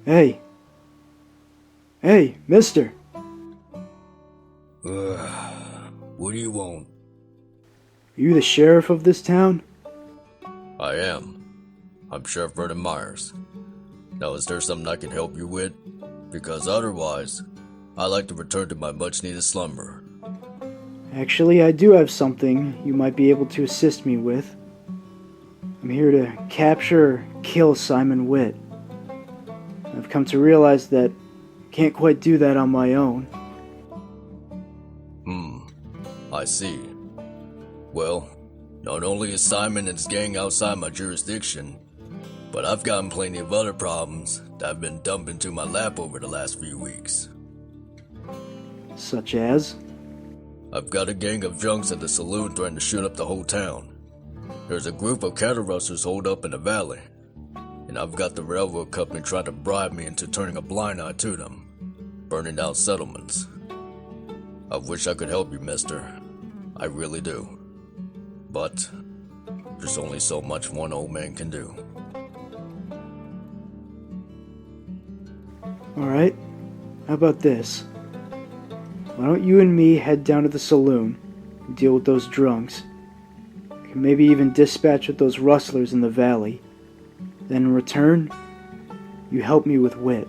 Hey. Hey, mister. What do you want? Are you the sheriff of this town? I am. I'm Sheriff Vernon Meyers. Now, is there something I can help you with? Because otherwise, I like to return to my much-needed slumber. Actually, I do have something you might be able to assist me with. I'm here to capture or kill Simon Witt. I've come to realize that I can't quite do that on my own. I see. Well, not only is Simon and his gang outside my jurisdiction, but I've gotten plenty of other problems that have been dumped into my lap over the last few weeks. Such as? I've got a gang of junks at the saloon threatening to shoot up the whole town. There's a group of cattle rustlers holed up in the valley, and I've got the railroad company trying to bribe me into turning a blind eye to them, burning down settlements. I wish I could help you, mister. I really do. But there's only so much one old man can do. Alright, how about this? Why don't you and me head down to the saloon and deal with those drunks? I can maybe even dispatch with those rustlers in the valley. Then in return, you help me with Witt.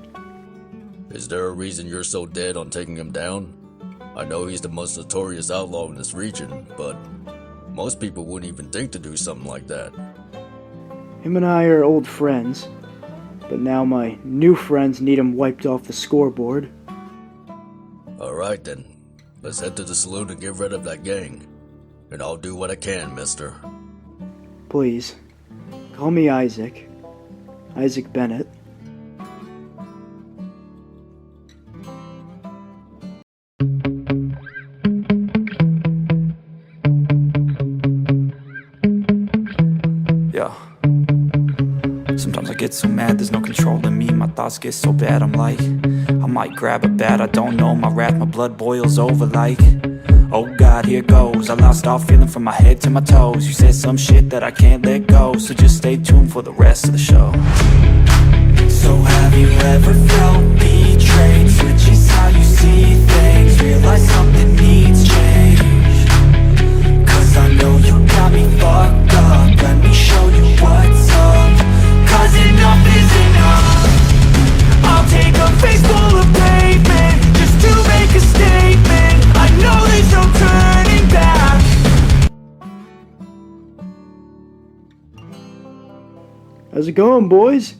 Is there a reason you're so dead on taking him down? I know he's the most notorious outlaw in this region, but most people wouldn't even think to do something like that. Him and I are old friends, but now my new friends need him wiped off the scoreboard. Alright then, let's head to the saloon and get rid of that gang. And I'll do what I can, mister. Please, call me Isaac. Isaac Bennett. Yeah. Sometimes I get so mad, there's no controlling me. My thoughts get so bad, I'm like, I might grab a bat, I don't know. My wrath, my blood boils over like, oh God, here goes. I lost all feeling from my head to my toes. You said some shit that I can't let go, so just stay tuned for the rest of the show. So have you ever felt betrayed? Switches how you see things, realize something needs change. Cause I know you got me fucked up, let me show you what's up. Cause enough is enough. I'll take a face full of pavement just to make a statement. I know there's no turning back. How's it going, boys?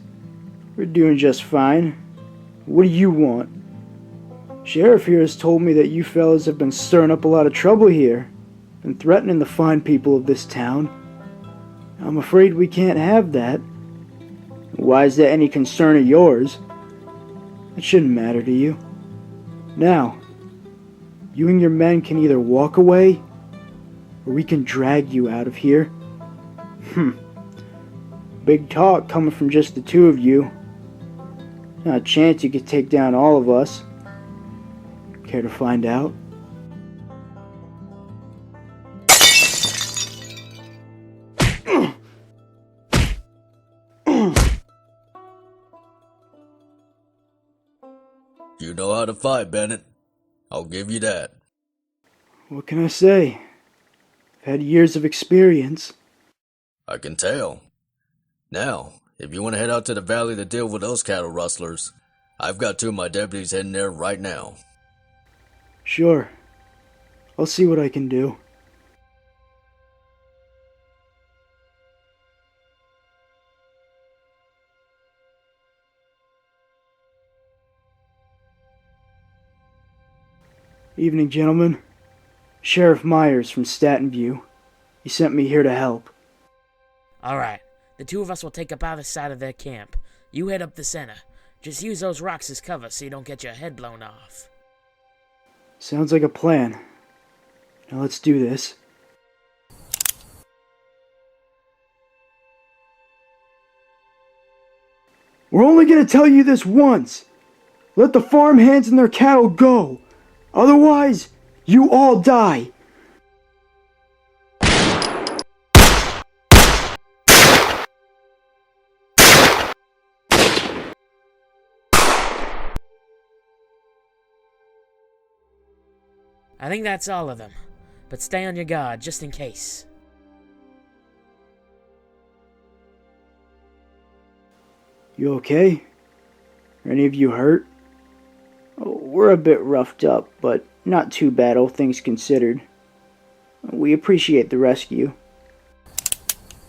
We're doing just fine. What do you want? Sheriff here has told me that you fellas have been stirring up a lot of trouble here and threatening the fine people of this town. I'm afraid we can't have that. Why is that any concern of yours? It shouldn't matter to you. Now, you and your men can either walk away, or we can drag you out of here. Big talk coming from just the two of you. Not a chance you could take down all of us. Care to find out? You know how to fight, Bennett. I'll give you that. What can I say? I've had years of experience. I can tell. Now, if you want to head out to the valley to deal with those cattle rustlers, I've got two of my deputies heading there right now. Sure. I'll see what I can do. Evening, gentlemen. Sheriff Meyers from Staten View. He sent me here to help. Alright, the two of us will take up either side of their camp. You head up the center. Just use those rocks as cover so you don't get your head blown off. Sounds like a plan. Now let's do this. We're only gonna tell you this once. Let the farmhands and their cattle go. Otherwise, you all die. I think that's all of them, but stay on your guard just in case. You okay? Are any of you hurt? Oh, we're a bit roughed up, but not too bad, all things considered. We appreciate the rescue.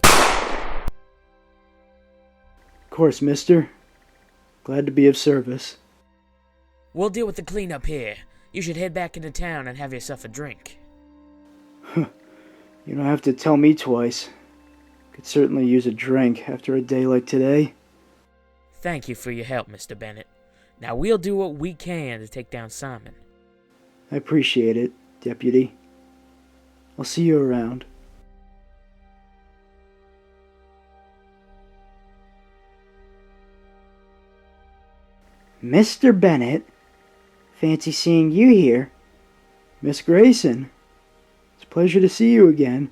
Of course, mister. Glad to be of service. We'll deal with the cleanup here. You should head back into town and have yourself a drink. You don't have to tell me twice. Could certainly use a drink after a day like today. Thank you for your help, Mr. Bennett. Now we'll do what we can to take down Simon. I appreciate it, Deputy. I'll see you around. Mr. Bennett? Fancy seeing you here. Miss Grayson, it's a pleasure to see you again.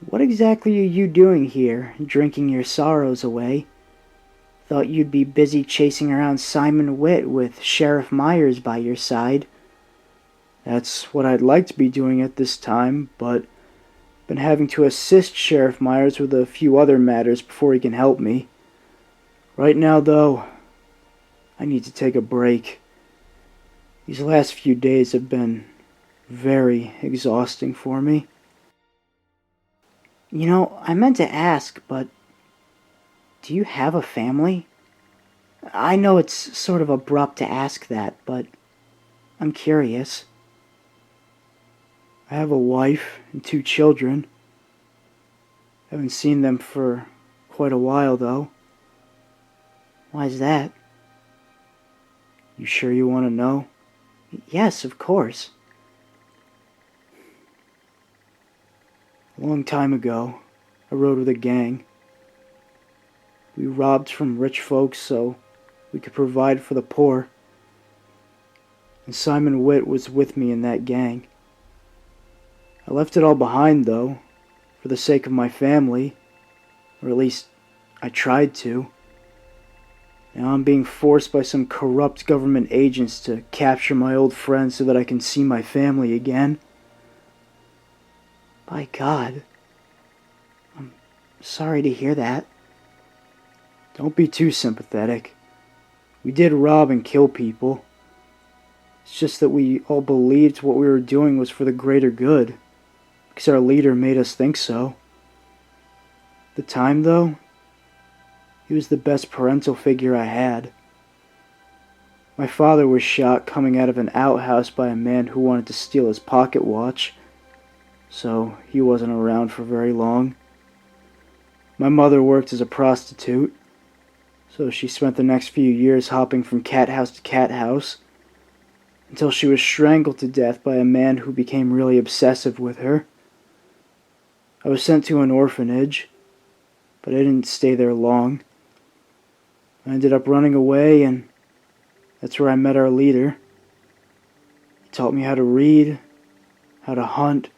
What exactly are you doing here, drinking your sorrows away? Thought you'd be busy chasing around Simon Witt with Sheriff Meyers by your side. That's what I'd like to be doing at this time, but been having to assist Sheriff Meyers with a few other matters before he can help me. Right now, though, I need to take a break. These last few days have been very exhausting for me. You know, I meant to ask, but do you have a family? I know it's sort of abrupt to ask that, but I'm curious. I have a wife and 2 children. Haven't seen them for quite a while, though. Why's that? You sure you want to know? Yes, of course. A long time ago, I rode with a gang. We robbed from rich folks so we could provide for the poor. And Simon Witt was with me in that gang. I left it all behind, though, for the sake of my family, or at least I tried to. Now I'm being forced by some corrupt government agents to capture my old friends so that I can see my family again. By God, I'm sorry to hear that. Don't be too sympathetic. We did rob and kill people. It's just that we all believed what we were doing was for the greater good, because our leader made us think so. At the time, though, he was the best parental figure I had. My father was shot coming out of an outhouse by a man who wanted to steal his pocket watch, so he wasn't around for very long. My mother worked as a prostitute, so she spent the next few years hopping from cat house to cat house, until she was strangled to death by a man who became really obsessive with her. I was sent to an orphanage, but I didn't stay there long. I ended up running away, and that's where I met our leader. He taught me how to read, how to hunt,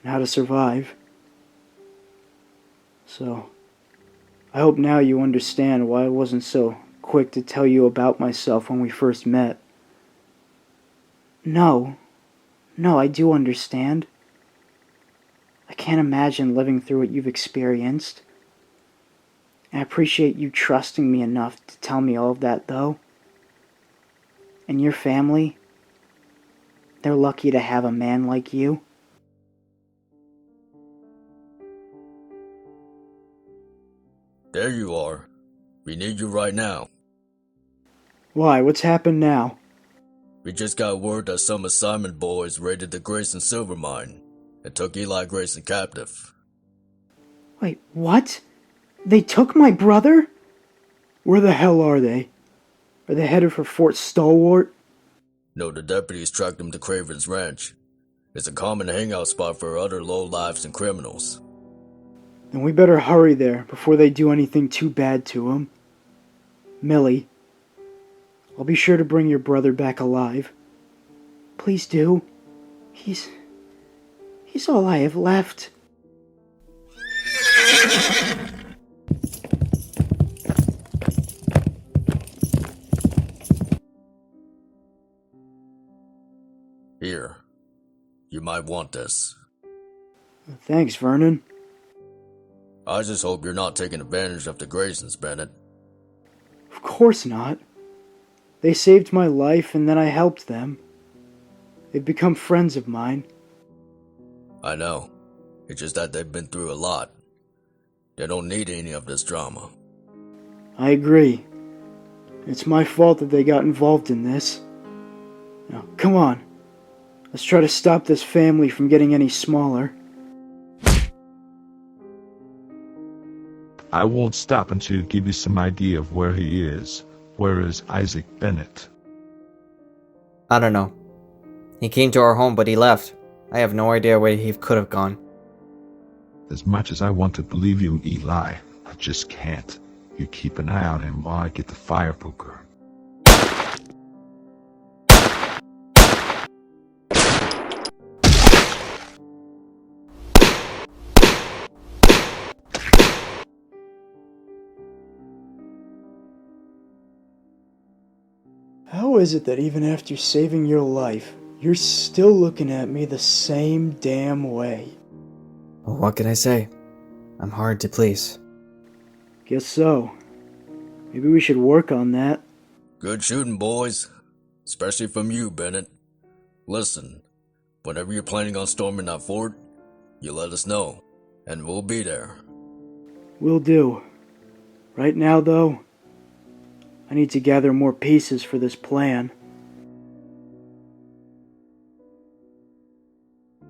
and how to survive. So, I hope now you understand why I wasn't so quick to tell you about myself when we first met. No, I do understand. I can't imagine living through what you've experienced. I appreciate you trusting me enough to tell me all of that, though. And your family, they're lucky to have a man like you. There you are. We need you right now. Why, what's happened now? We just got word that some of Simon boys raided the Grayson silver mine and took Eli Grayson captive. Wait, what? They took my brother? Where the hell are they? Are they headed for Fort Stalwart? No, the deputies tracked them to Craven's Ranch. It's a common hangout spot for other lowlifes and criminals. Then we better hurry there before they do anything too bad to him. Millie, I'll be sure to bring your brother back alive. Please do. He's all I have left. Here, might want this. Thanks, Vernon. I just hope you're not taking advantage of the Graysons, Bennett. Of course not. They saved my life and then I helped them. They've become friends of mine. I know. It's just that they've been through a lot. They don't need any of this drama. I agree. It's my fault that they got involved in this. Now, come on. Let's try to stop this family from getting any smaller. I won't stop until you give me some idea of where he is. Where is Isaac Bennett? I don't know. He came to our home, but he left. I have no idea where he could have gone. As much as I want to believe you, Eli, I just can't. You keep an eye on him while I get the fire poker. How is it that even after saving your life, you're still looking at me the same damn way? Well, what can I say? I'm hard to please. Guess so. Maybe we should work on that. Good shooting, boys. Especially from you, Bennett. Listen, whenever you're planning on storming that fort, you let us know, and we'll be there. Will do. Right now, though, I need to gather more pieces for this plan.